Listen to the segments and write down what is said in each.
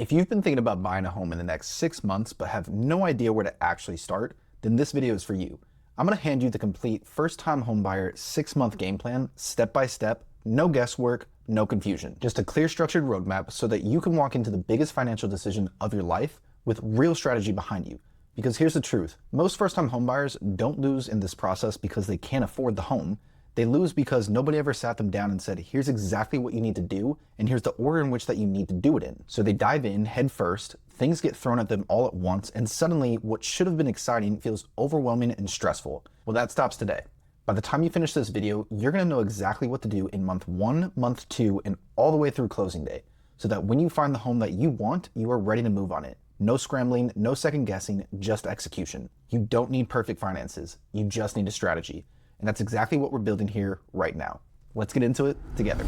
If you've been thinking about buying a home in the next 6 months but have no idea where to actually start, then this video is for you. I'm going to hand you the complete first-time homebuyer 6-month game plan, step by step, no guesswork, no confusion. Just a clear structured roadmap so that you can walk into the biggest financial decision of your life with real strategy behind you. Because here's the truth, most first-time homebuyers don't lose in this process because they can't afford the home. They lose because nobody ever sat them down and said, here's exactly what you need to do, and here's the order in which that you need to do it in. So they dive in head first, things get thrown at them all at once, and suddenly what should have been exciting feels overwhelming and stressful. Well, that stops today. By the time you finish this video, you're gonna know exactly what to do in month 1, month 2, and all the way through closing day, so that when you find the home that you want, you are ready to move on it. No scrambling, no second guessing, just execution. You don't need perfect finances, you just need a strategy. And that's exactly what we're building here right now. Let's get into it together.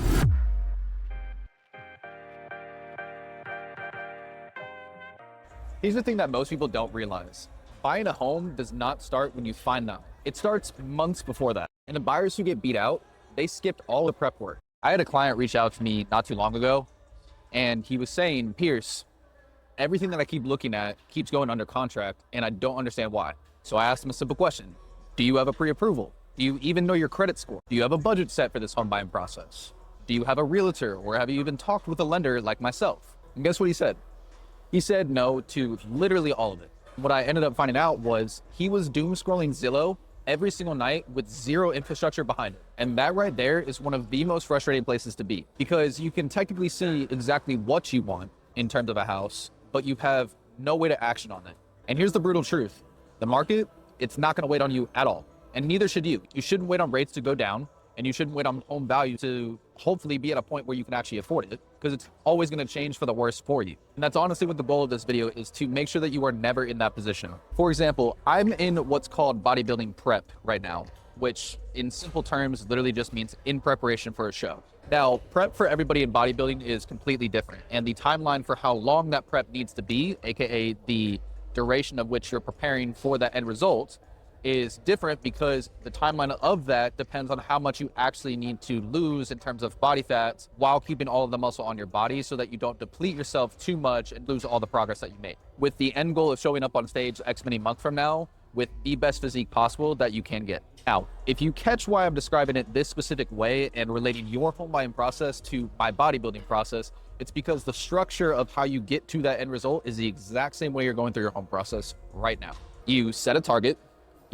Here's the thing that most people don't realize. Buying a home does not start when you find them. It starts months before that. And the buyers who get beat out, they skipped all the prep work. I had a client reach out to me not too long ago, and he was saying, Pierce, everything that I keep looking at keeps going under contract, and I don't understand why. So I asked him a simple question. Do you have a pre-approval? Do you even know your credit score? Do you have a budget set for this home buying process? Do you have a realtor, or have you even talked with a lender like myself? And guess what he said? He said no to literally all of it. What I ended up finding out was he was doom scrolling Zillow every single night with zero infrastructure behind it. And that right there is one of the most frustrating places to be, because you can technically see exactly what you want in terms of a house, but you have no way to action on it. And here's the brutal truth. The market, it's not gonna wait on you at all. And neither should you. You shouldn't wait on rates to go down, and you shouldn't wait on home value to hopefully be at a point where you can actually afford it, because it's always going to change for the worse for you. And that's honestly what the goal of this video is, to make sure that you are never in that position. For example, I'm in what's called bodybuilding prep right now, which in simple terms literally just means in preparation for a show. Now, prep for everybody in bodybuilding is completely different, and the timeline for how long that prep needs to be, aka the duration of which you're preparing for that end result, is different, because the timeline of that depends on how much you actually need to lose in terms of body fat while keeping all of the muscle on your body, so that you don't deplete yourself too much and lose all the progress that you made, with the end goal of showing up on stage X many months from now with the best physique possible that you can get. Now, if you catch why I'm describing it this specific way and relating your home buying process to my bodybuilding process, it's because the structure of how you get to that end result is the exact same way you're going through your home process right now. You set a target,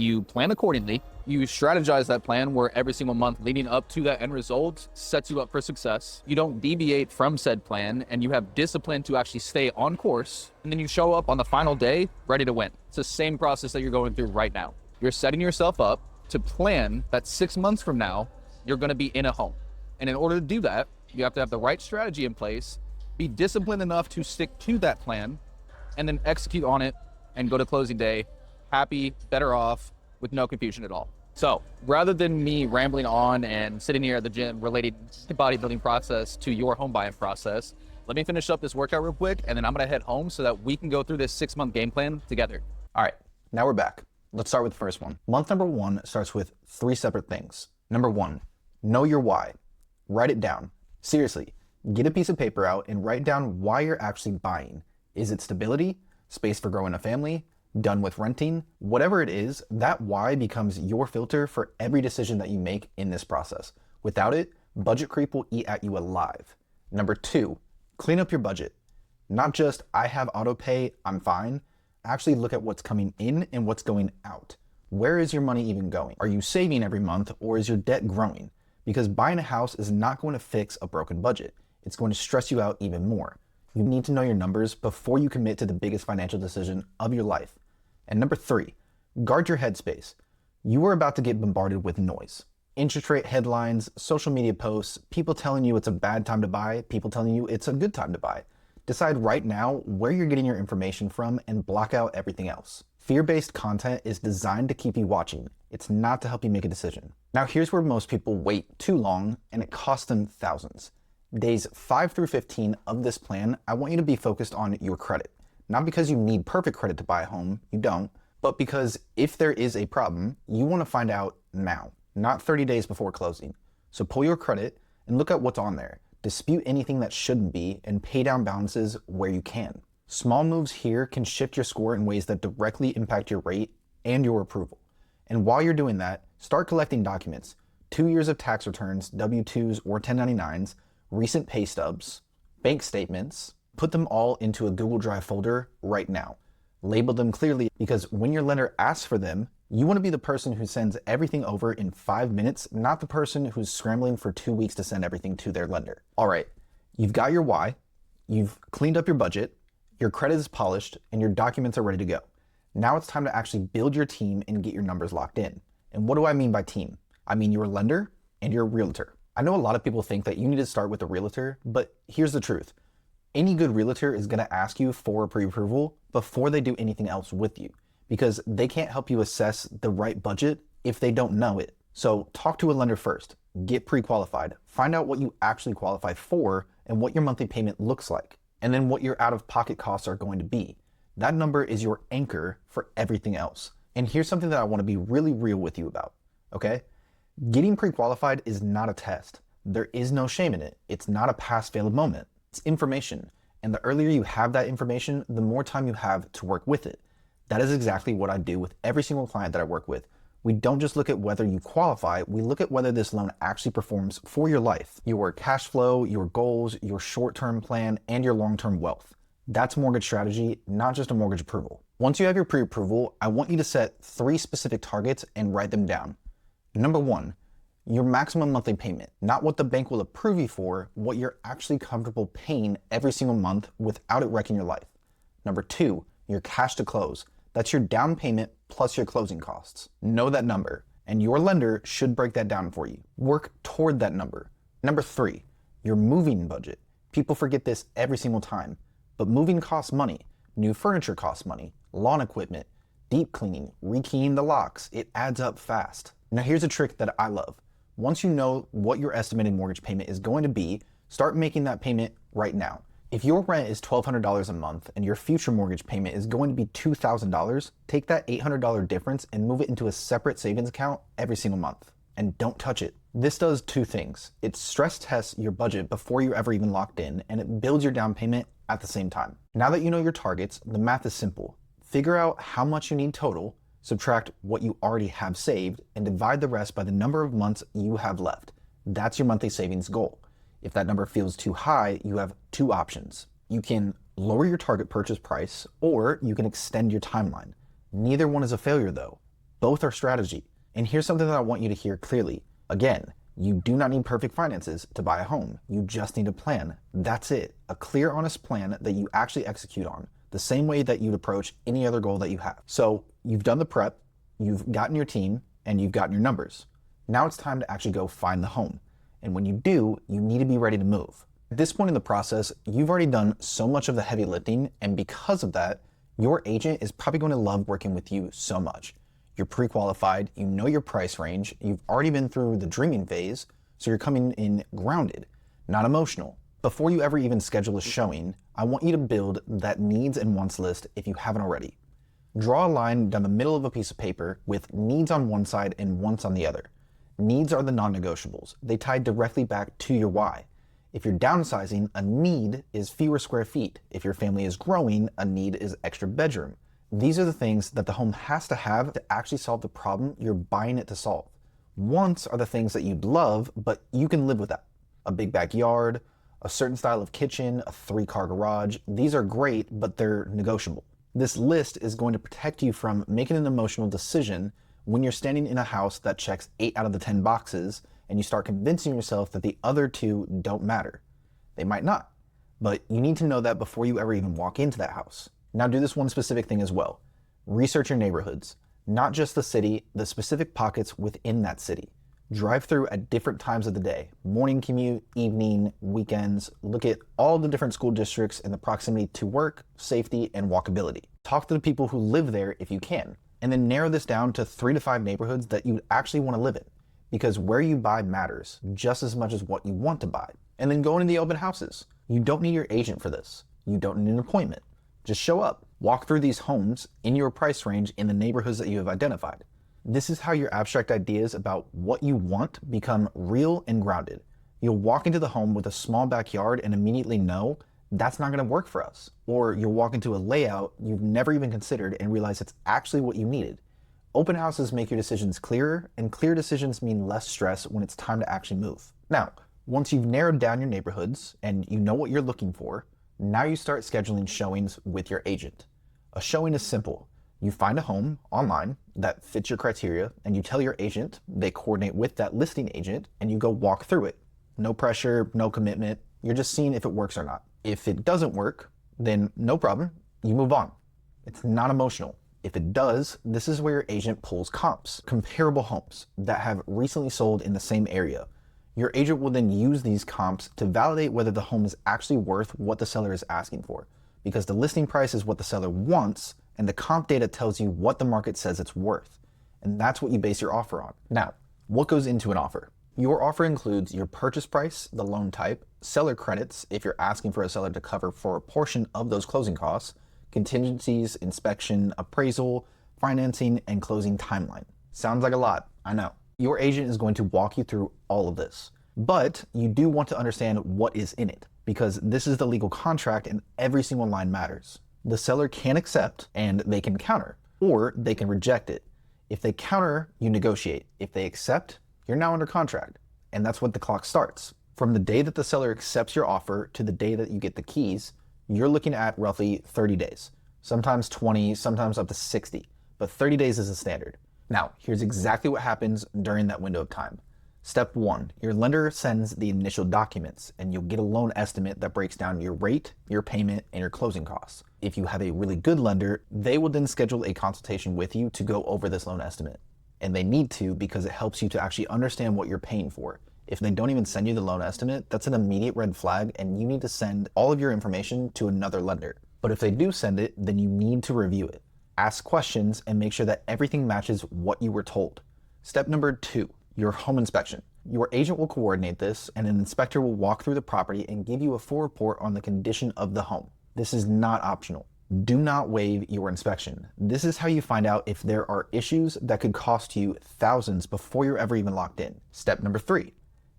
you plan accordingly, you strategize that plan where every single month leading up to that end result sets you up for success. You don't deviate from said plan, and you have discipline to actually stay on course, and then you show up on the final day ready to win. It's the same process that you're going through right now. You're setting yourself up to plan that 6 months from now, you're gonna be in a home. And in order to do that, you have to have the right strategy in place, be disciplined enough to stick to that plan, and then execute on it and go to closing day happy, better off, with no confusion at all. So rather than me rambling on and sitting here at the gym relating the bodybuilding process to your home buying process, let me finish up this workout real quick, and then I'm gonna head home so that we can go through this 6-month game plan together. All right, now we're back. Let's start with the first one. Month number 1 starts with 3 separate things. Number 1, know your why. Write it down. Seriously, get a piece of paper out and write down why you're actually buying. Is it stability, space for growing a family, done with renting? Whatever it is, that why becomes your filter for every decision that you make in this process. Without it, budget creep will eat at you alive. Number 2, clean up your budget. Not just, I have auto pay, I'm fine. Actually look at what's coming in and what's going out. Where is your money even going? Are you saving every month, or is your debt growing? Because buying a house is not going to fix a broken budget. It's going to stress you out even more. You need to know your numbers before you commit to the biggest financial decision of your life. And number 3, guard your headspace. You are about to get bombarded with noise. Interest rate headlines, social media posts, people telling you it's a bad time to buy, people telling you it's a good time to buy. Decide right now where you're getting your information from and block out everything else. Fear-based content is designed to keep you watching. It's not to help you make a decision. Now here's where most people wait too long, and it costs them thousands. Days 5 through 15 of this plan, I want you to be focused on your credit. Not because you need perfect credit to buy a home, you don't, but because if there is a problem, you want to find out now, not 30 days before closing. So pull your credit and look at what's on there. dispute anything that shouldn't be, and pay down balances where you can. Small moves here can shift your score in ways that directly impact your rate and your approval. And while you're doing that, start collecting documents. 2 years of tax returns, W-2s or 1099s, recent pay stubs, bank statements. Put them all into a Google Drive folder right now. Label them clearly, because when your lender asks for them, you want to be the person who sends everything over in 5 minutes, not the person who's scrambling for 2 weeks to send everything to their lender. All right, you've got your why, you've cleaned up your budget, your credit is polished, and your documents are ready to go. Now it's time to actually build your team and get your numbers locked in. And what do I mean by team? I mean your lender and your realtor. I know a lot of people think that you need to start with a realtor, but here's the truth. Any good realtor is going to ask you for a pre-approval before they do anything else with you, because they can't help you assess the right budget if they don't know it. So talk to a lender first, get pre-qualified, find out what you actually qualify for and what your monthly payment looks like, and then what your out-of-pocket costs are going to be. That number is your anchor for everything else. And here's something that I want to be really real with you about, okay? Getting pre-qualified is not a test. There is no shame in it. It's not a pass-fail moment. It's information. And the earlier you have that information, the more time you have to work with it. That is exactly what I do with every single client that I work with. We don't just look at whether you qualify, we look at whether this loan actually performs for your life, your cash flow, your goals, your short-term plan, and your long-term wealth. That's mortgage strategy, not just a mortgage approval. Once you have your pre-approval, I want you to set 3 specific targets and write them down. Number 1, your maximum monthly payment, not what the bank will approve you for, what you're actually comfortable paying every single month without it wrecking your life. Number 2, your cash to close. That's your down payment plus your closing costs. Know that number, and your lender should break that down for you. Work toward that number. Number 3, your moving budget. People forget this every single time, but moving costs money. New furniture costs money, lawn equipment, deep cleaning, rekeying the locks. It adds up fast. Now here's a trick that I love. Once you know what your estimated mortgage payment is going to be, start making that payment right now. If your rent is $1,200 a month and your future mortgage payment is going to be $2,000, take that $800 difference and move it into a separate savings account every single month. And don't touch it. This does 2 things. It stress tests your budget before you're ever even locked in, and it builds your down payment at the same time. Now that you know your targets, the math is simple. Figure out how much you need total, subtract what you already have saved, and divide the rest by the number of months you have left. That's your monthly savings goal. If that number feels too high, you have 2 options. You can lower your target purchase price, or you can extend your timeline. Neither one is a failure though. Both are strategy. And here's something that I want you to hear clearly. Again, you do not need perfect finances to buy a home. You just need a plan. That's it. A clear, honest plan that you actually execute on, the same way that you'd approach any other goal that you have. So you've done the prep, you've gotten your team, and you've gotten your numbers. Now it's time to actually go find the home. And when you do, you need to be ready to move. At this point in the process, you've already done so much of the heavy lifting, and because of that, your agent is probably going to love working with you so much. You're pre-qualified, you know your price range, you've already been through the dreaming phase, so you're coming in grounded, not emotional. Before you ever even schedule a showing, I want you to build that needs and wants list if you haven't already. Draw a line down the middle of a piece of paper with needs on one side and wants on the other. Needs are the non-negotiables. They tie directly back to your why. If you're downsizing, a need is fewer square feet. If your family is growing, a need is extra bedroom. These are the things that the home has to have to actually solve the problem you're buying it to solve. Wants are the things that you'd love, but you can live without. A big backyard, a certain style of kitchen, a 3-car garage. These are great, but they're negotiable. This list is going to protect you from making an emotional decision when you're standing in a house that checks 8 out of the 10 boxes and you start convincing yourself that the other 2 don't matter. They might not, but you need to know that before you ever even walk into that house. Now do this one specific thing as well. Research your neighborhoods, not just the city, the specific pockets within that city. Drive through at different times of the day, morning commute, evening, weekends. Look at all the different school districts and the proximity to work, safety, and walkability. Talk to the people who live there if you can, and then narrow this down to 3 to 5 neighborhoods that you'd actually want to live in, because where you buy matters just as much as what you want to buy. And then go into the open houses. You don't need your agent for this. You don't need an appointment. Just show up, walk through these homes in your price range in the neighborhoods that you have identified. This is how your abstract ideas about what you want become real and grounded. You'll walk into the home with a small backyard and immediately know that's not going to work for us. Or you'll walk into a layout you've never even considered and realize it's actually what you needed. Open houses make your decisions clearer, and clear decisions mean less stress when it's time to actually move. Now, once you've narrowed down your neighborhoods and you know what you're looking for, now you start scheduling showings with your agent. A showing is simple. You find a home online that fits your criteria and you tell your agent, they coordinate with that listing agent, and you go walk through it. No pressure, no commitment. You're just seeing if it works or not. If it doesn't work, then no problem, you move on. It's not emotional. If it does, this is where your agent pulls comps, comparable homes that have recently sold in the same area. Your agent will then use these comps to validate whether the home is actually worth what the seller is asking for, because the listing price is what the seller wants, and the comp data tells you what the market says it's worth. And that's what you base your offer on. Now, what goes into an offer? Your offer includes your purchase price, the loan type, seller credits if you're asking for a seller to cover for a portion of those closing costs, contingencies, inspection, appraisal, financing, and closing timeline. Sounds like a lot, I know. Your agent is going to walk you through all of this, but you do want to understand what is in it, because this is the legal contract and every single line matters. The seller can accept and they can counter, or they can reject it. If they counter, you negotiate. If they accept, you're now under contract, and that's what the clock starts. From the day that the seller accepts your offer to the day that you get the keys, you're looking at roughly 30 days, sometimes 20, sometimes up to 60, but 30 days is the standard. Now, here's exactly what happens during that window of time. Step 1, your lender sends the initial documents, and you'll get a loan estimate that breaks down your rate, your payment, and your closing costs. If you have a really good lender, they will then schedule a consultation with you to go over this loan estimate. And they need to, because it helps you to actually understand what you're paying for. If they don't even send you the loan estimate, that's an immediate red flag, and you need to send all of your information to another lender. But if they do send it, then you need to review it. Ask questions and make sure that everything matches what you were told. Step number 2, your home inspection. Your agent will coordinate this, and an inspector will walk through the property and give you a full report on the condition of the home. This is not optional. Do not waive your inspection. This is how you find out if there are issues that could cost you thousands before you're ever even locked in. Step number 3,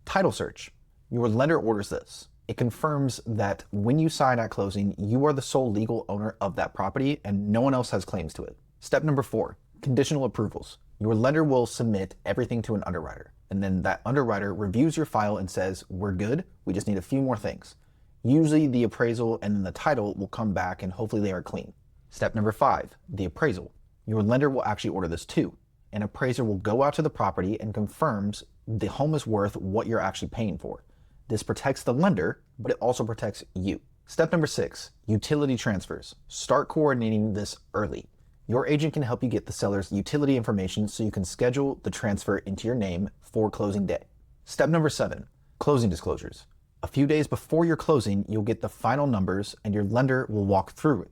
title search. Your lender orders this. It confirms that when you sign at closing, you are the sole legal owner of that property and no one else has claims to it. Step number 4, conditional approvals. Your lender will submit everything to an underwriter, and then that underwriter reviews your file and says, we're good, we just need a few more things. Usually the appraisal and then the title will come back and hopefully they are clean. Step number 5, the appraisal. Your lender will actually order this too. An appraiser will go out to the property and confirms the home is worth what you're actually paying for. This protects the lender, but it also protects you. Step number 6, utility transfers. Start coordinating this early. Your agent can help you get the seller's utility information so you can schedule the transfer into your name for closing day. Step number 7, closing disclosures. A few days before your closing, you'll get the final numbers and your lender will walk through it.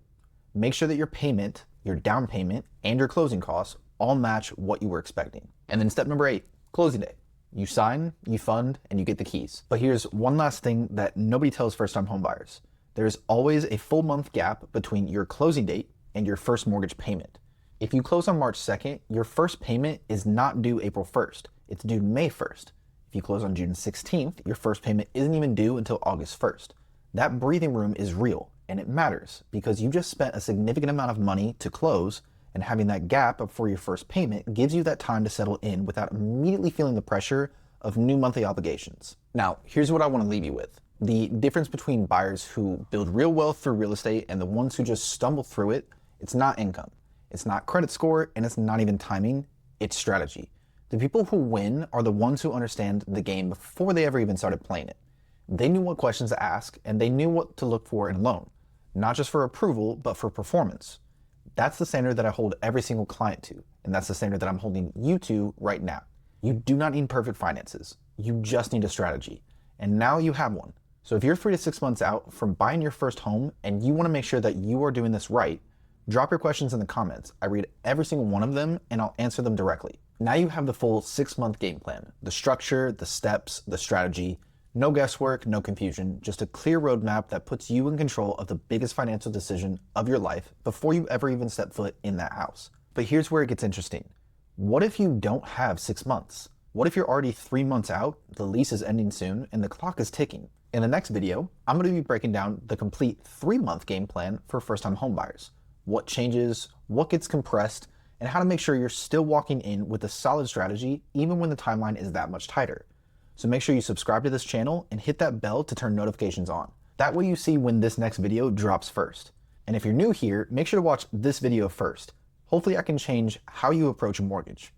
Make sure that your payment, your down payment, and your closing costs all match what you were expecting. And then step number 8, closing day. You sign, you fund, and you get the keys. But here's one last thing that nobody tells first-time homebuyers. There's always a full month gap between your closing date and your first mortgage payment. If you close on March 2nd, your first payment is not due April 1st. It's due May 1st. If you close on June 16th, your first payment isn't even due until August 1st. That breathing room is real, and it matters because you just spent a significant amount of money to close, and having that gap before your first payment gives you that time to settle in without immediately feeling the pressure of new monthly obligations. Now, here's what I want to leave you with. The difference between buyers who build real wealth through real estate and the ones who just stumble through it, it's not income, it's not credit score, and it's not even timing, it's strategy. The people who win are the ones who understand the game before they ever even started playing it. They knew what questions to ask, and they knew what to look for in a loan, not just for approval, but for performance. That's the standard that I hold every single client to, and that's the standard that I'm holding you to right now. You do not need perfect finances. You just need a strategy, and now you have one. So if you're 3 to 6 months out from buying your first home and you want to make sure that you are doing this right, drop your questions in the comments. I read every single one of them, and I'll answer them directly. Now you have the full 6-month game plan, the structure, the steps, the strategy, no guesswork, no confusion, just a clear roadmap that puts you in control of the biggest financial decision of your life before you ever even step foot in that house. But here's where it gets interesting. What if you don't have 6 months? What if you're already 3 months out, the lease is ending soon, and the clock is ticking? In the next video, I'm going to be breaking down the complete 3-month game plan for first-time homebuyers. What changes, what gets compressed, and how to make sure you're still walking in with a solid strategy even when the timeline is that much tighter. So make sure you subscribe to this channel and hit that bell to turn notifications on. That way you see when this next video drops first. And if you're new here, make sure to watch this video first. Hopefully I can change how you approach a mortgage.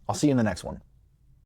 I'll see you in the next one.